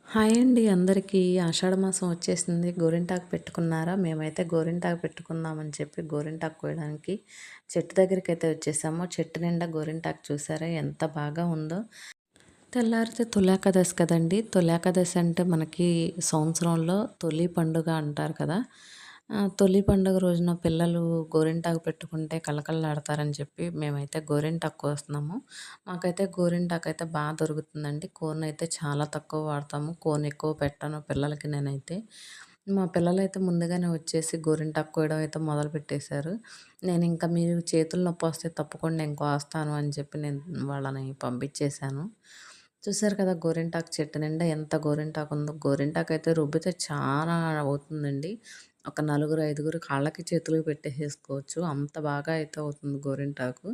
Hi అండి అందరికీ. ఆషాఢ మాసం వచ్చేసింది. గోరింటాకు పెట్టుకున్నారా? మేమైతే గోరింటాకు పెట్టుకుందామని చెప్పి గోరింటాకు కోయడానికి చెట్టు దగ్గరికైతే వచ్చేసాము. చెట్టు నిండా గోరింటాకు చూసారా ఎంత బాగా ఉందో. తెల్లారితే తొలేకాదశి కదండీ! తొలేకాదశి అంటే మనకి సంవత్సరంలో తొలి పండుగ అంటారు కదా! తొలి పండుగ రోజున పిల్లలు గోరింటాకు పెట్టుకుంటే కళకళలాడతారని చెప్పి మేమైతే గోరింటాకు కోస్తున్నాము. మాకైతే గోరింటాకైతే దొరుకుతుందండి. కోనయితే చాలా తక్కువ వాడతాము. కోన్ ఎక్కువ పెట్టను పిల్లలకి నేనైతే. మా పిల్లలైతే ముందుగానే వచ్చేసి గోరింటాకు కోయడం అయితే మొదలుపెట్టేశారు. నేనింకా మీరు చేతులు నొప్పొస్తే తప్పకుండా నేను కోస్తాను అని చెప్పి నేను వాళ్ళని పంపించేశాను. చూసారు కదా! గోరింటాకు చెట్టు నిండా ఎంత గోరింటాకుందో. గోరింటాకైతే రుబ్బితే చాలా అవుతుందండి. ఒక నలుగురు, ఐదుగురు కాళ్ళకి, చేతులకి పెట్టేసేసుకోవచ్చు. అంత బాగా అయితే అవుతుంది గోరింటాకు.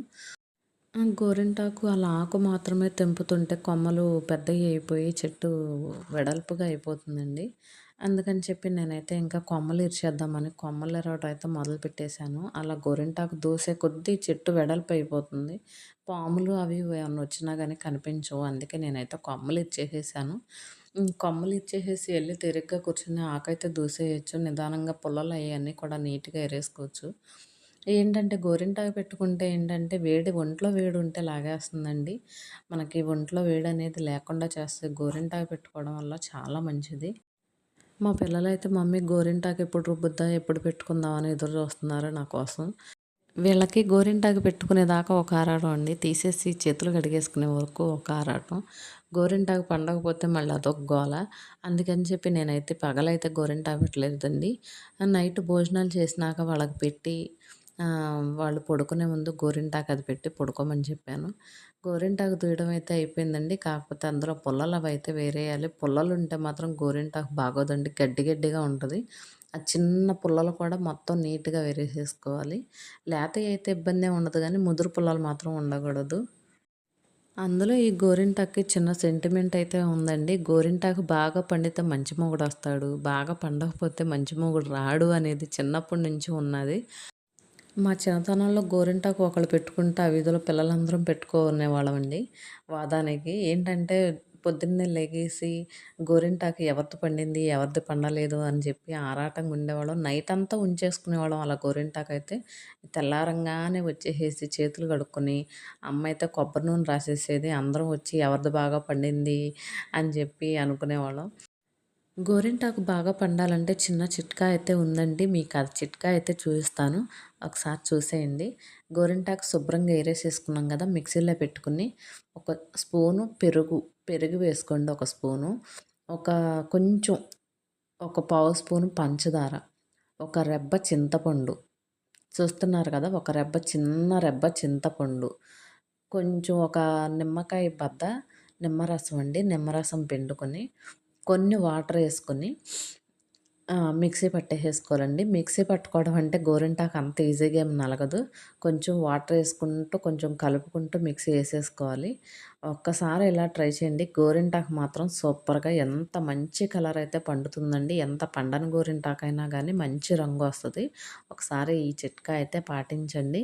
గోరింటాకు అలా ఆకు మాత్రమే తెంపుతుంటే కొమ్మలు పెద్దయి అయిపోయి చెట్టు వెడల్పుగా అయిపోతుందండి. అందుకని చెప్పి నేనైతే ఇంకా కొమ్మలు ఇరిచేద్దామని కొమ్మలు ఇరవటం అయితే మొదలుపెట్టేశాను. అలా గోరింటాకు దూసే కొద్దీ చెట్టు వెడల్పు అయిపోతుంది. పాములు అవి ఇవి ఏమన్నా వచ్చినా గానీ కనిపించవు. అందుకే నేనైతే కొమ్మలు ఇచ్చేసేసాను. కొమ్మలు ఇచ్చేసేసి ఎళ్లి తీరిగ్గా కూర్చొని ఆకైతే దూసేయొచ్చు. నిదానంగా పుల్లలు అయన్నీ కూడా నీట్‌గా ఏరేసుకోవచ్చు. ఏంటంటే గోరింటాకు పెట్టుకుంటే ఏంటంటే ఒంట్లో వేడుంటే లాగేస్తుందండి. మనకి ఒంట్లో వేడనేది లేకుండా చేస్తది. గోరింటాకు పెట్టుకోవడం వల్ల చాలా మంచిది. మా పిల్లలైతే మమ్మీ గోరింటాకు ఎప్పుడు రుబ్బుద్దా? ఎప్పుడు పెట్టుకుందాం అని ఎదురు చూస్తున్నారు నా కోసం. వీళ్ళకి గోరింటాకు పెట్టుకునేదాకా ఒక ఆరాటం అండి. తీసేసి చేతులు కడిగేసుకునే వరకు ఒక ఆరాటం. గోరింటాకు పండకపోతే మళ్ళీ అదొక గోల. అందుకని చెప్పి నేనైతే పగలైతే గోరింటాకు పెట్టలేదండి. నైట్ భోజనాలు చేసినాక వాళ్ళకి పెట్టి వాళ్ళు పడుకునే ముందు గోరింటాకు అది పెట్టి పడుకోమని చెప్పాను. గోరింటాకు దూయడం అయితే అయిపోయిందండి. కాకపోతే అందులో పుల్లలవైతే వేరేయాలి. పుల్లలుంటే మాత్రం గోరింటాకు బాగోదండి. గడ్డి గడ్డిగా ఉంటది. ఆ చిన్న పుల్లలు కూడా మొత్తం నీట్‌గా వేరేసేసుకోవాలి. లేతయి అయితే ఇబ్బందేం ఉండదు గానీ, ముదురు పుల్లలు మాత్రం ఉండకూడదు. అందులో ఈ గోరింటాకుకి చిన్న సెంటిమెంట్ అయితే ఉందండి. గోరింటాకు బాగా పండితే మంచి మొగుడొస్తాడు. బాగా పండకపోతే మంచి మొగుడు రాడు అనేది చిన్నప్పటి నుంచి ఉన్నది. మా చిన్నతనంలో గోరింటాకు ఒకళ్ళు పెట్టుకుంటే ఆ వీధిలో పిల్లలందరం పెట్టుకునేవాళ్ళమండి వాదానికి. ఏంటంటే పొద్దున్నే లెగిసి గోరింటాకు ఎవరిది పండింది, ఎవరిది పండలేదు అని చెప్పి ఆరాటంగా ఉండేవాళ్ళం. నైట్ అంతా ఉంచేసుకునేవాళ్ళం అలా గోరింటాకైతే. తెల్లారంగానే వచ్చేసేసి చేతులు కడుక్కొని అమ్మయితే కొబ్బరి నూనె రాసేసేది. అందరం వచ్చి ఎవరిది బాగా పండింది అని చెప్పి అనుకునేవాళ్ళం. గోరింటాకు బాగా పండాలంటే చిన్న చిట్కా అయితే ఉందండి. మీకు ఆ చిట్కా అయితే చూపిస్తాను. ఒకసారి చూసేయండి. గోరింటాకు శుభ్రంగా ఏరేసేసుకున్నాం కదా! మిక్సీలో పెట్టుకొని ఒక స్పూను పెరుగు వేసుకోండి ఒక స్పూను. ఒక కొంచెం ఒక పావు స్పూను పంచదార, ఒక రెబ్బ చింతపండు చూస్తున్నారు కదా! ఒక చిన్న రెబ్బ చింతపండు, కొంచెం ఒక నిమ్మకాయ బద్ద నిమ్మరసం అండి. నిమ్మరసం పిండుకొని కొన్ని వాటర్ ఏసుకొని మిక్సీ పట్టేసేసుకోవాలండి. మిక్సీ పట్టుకోవడం అంటే గోరింటాకు అంత ఈజీగా ఏమి నలగదు. కొంచెం వాటర్ ఏసుకుంటూ, కొంచెం కలుపుకుంటూ మిక్సీ ఏసేసుకోవాలి. ఒక్కసారి ఇలా ట్రై చేయండి. గోరింటాకు మాత్రం సూపర్‌గా ఎంత మంచి కలర్ అయితే పండుతుందండి. ఎంత పండని గోరింటాకైనా గానీ మంచి రంగొస్తది. ఒకసారి ఈ చిట్కా అయితే పాటించండి.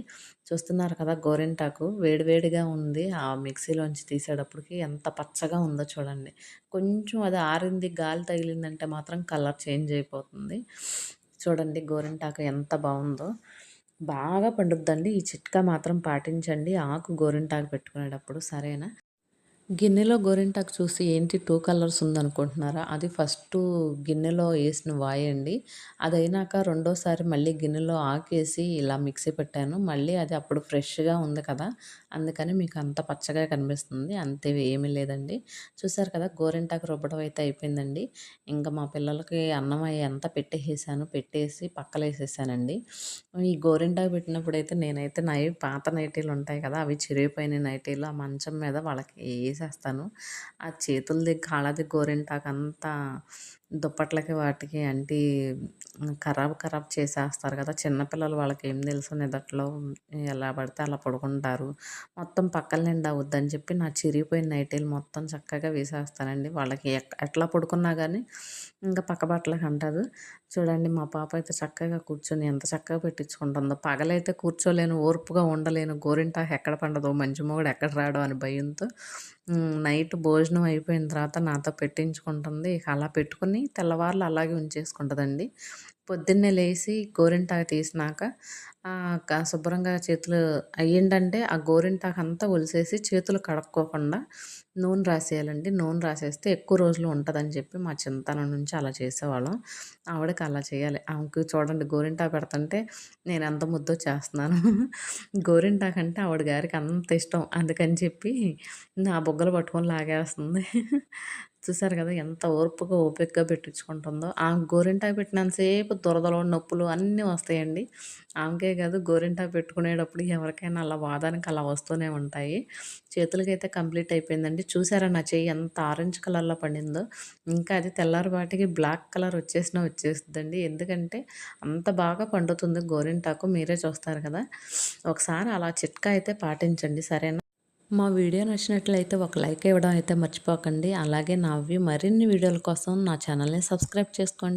చూస్తున్నారు కదా! గోరింటాకు వేడి వేడిగా ఉంది. ఆ మిక్సీలోంచి తీసేటప్పటికి ఎంత పచ్చగా ఉందో చూడండి. కొంచెం అది ఆరింది, గాలి తగిలిందంటే మాత్రం కలర్ చేంజ్ అయిపోతుంది. చూడండి గోరింటాకు ఎంత బావుందో. బాగా పండుద్దండి. ఈ చిట్కా మాత్రం పాటించండి. ఆకు గోరింటాకు పెట్టుకునేటప్పుడు సరేనా? గిన్నెలో గోరింటాకు చూసి ఏంటి 2 కలర్స్ ఉందనుకుంటున్నారా? అది ఫస్టు గిన్నెలో ఏసిన వాయండి. అదయినాక రెండోసారి మళ్ళీ గిన్నెలో ఆకేసి ఇలా మిక్సీ పెట్టాను. మళ్ళీ అది అప్పుడు ఫ్రెష్‌గా ఉంది కదా! అందుకని మీకు అంత పచ్చగా కనిపిస్తుంది. అంతే ఏమీ లేదండి. చూసారు కదా! గోరింటాకు రుబ్బడం అయితే అయిపోయిందండి. ఇంకా మా పిల్లలకి అన్నం అయి అంతా పెట్టేసేసాను. పెట్టేసి పక్కలేసేసానండి. ఈ గోరింటాకు పెట్టినప్పుడైతే నేనైతే పాత నైటీలుంటాయి కదా! అవి చిరిగిపోయిన నైటీలు ఆ మంచం మీద వాళ్ళకి ఏసేస్తాను. ఆ చేతులది, కాళ్ళది గోరింటాకంతా దుప్పట్లకి వాటికి అంటి ఖరాబ్ ఖరాబ్ చేసేస్తారు కదా! చిన్న పిల్లలు వాళ్ళకేం తెలుసు నిదట్లో ఎలా పడితే అలా పడుకుంటారు. మొత్తం పక్కల నిండా అవుద్దని చెప్పి నా చిరిగిపోయిన నైటీలు మొత్తం చక్కగా వేసేస్తానండి. వాళ్ళకి ఎట్లా పడుకున్నా గానీ ఇంక పక్క బట్టలకి అంటదు. చూడండి మా పాప అయితే చక్కగా కూర్చొని ఎంత చక్కగా పెట్టించుకుంటుందో. పగలైతే కూర్చోలేను, ఓర్పుగా ఉండలేను. గోరింటాకు ఎక్కడ పండదో, మంచి మొగుడు ఎక్కడ రాడో అని భయంతో నైట్ భోజనం అయిపోయిన తర్వాత నాతో పెట్టించుకుంటుంది. ఇక అలా పెట్టుకొని తెల్లవార్లు అలాగే ఉంచేసుకుంటదండి. పొద్దున్నే లేసి గోరింటాకు తీసినాక శుభ్రంగా చేతులు అయ్యిందంటే ఆ గోరింటాకంతా ఒలిసేసి చేతులు కడుక్కోకుండా నూనె రాసేయాలండి. నూనె రాసేస్తే ఎక్కువ రోజులు ఉంటదని చెప్పి మా చిన్నతనం నుంచి అలా చేసేవాళ్ళం. ఆవిడకి అలా చేయాలి. ఆమెకి చూడండి గోరింటాకు పెడుతుంటే నేనెంత ముద్దో చేస్తున్నాను. గోరింటాకంటే ఆవిడ గారికి అంత ఇష్టం. అందుకని చెప్పి నా బుగ్గలు పట్టుకొని లాగేస్తుంది. చూసారు కదా! ఎంత ఓర్పుగా, ఓపికగా పెట్టించుకుంటుందో. ఆమెకు గోరింటాకు పెట్టినంత సేపు దురదలు, నొప్పులు అన్నీ వస్తాయండి. ఆమెకే కాదు గోరింటాకు పెట్టుకునేటప్పుడు ఎవరికైనా అలా వాదానికి అలా వస్తూనే ఉంటాయి. చేతులకైతే కంప్లీట్ అయిపోయిందండి. చూసారా నా చెయ్యి ఎంత ఆరెంజ్ కలర్‌లో పండిందో. ఇంకా అది తెల్లారిపాటికి బ్లాక్ కలర్ వచ్చేసినా వచ్చేస్తదండి. ఎందుకంటే అంత బాగా పండుతుంది గోరింటాకు. మీరే చూస్తారు కదా! ఒకసారి అలా చిట్కా అయితే పాటించండి. సరేనా? మా వీడియో నచ్చినట్లయితే ఒక లైక్ ఇవ్వడం అయితే మర్చిపోకండి. అలాగే నావి మరిన్ని వీడియోల కోసం నా ఛానల్‌ని సబ్స్క్రైబ్ చేసుకోండి.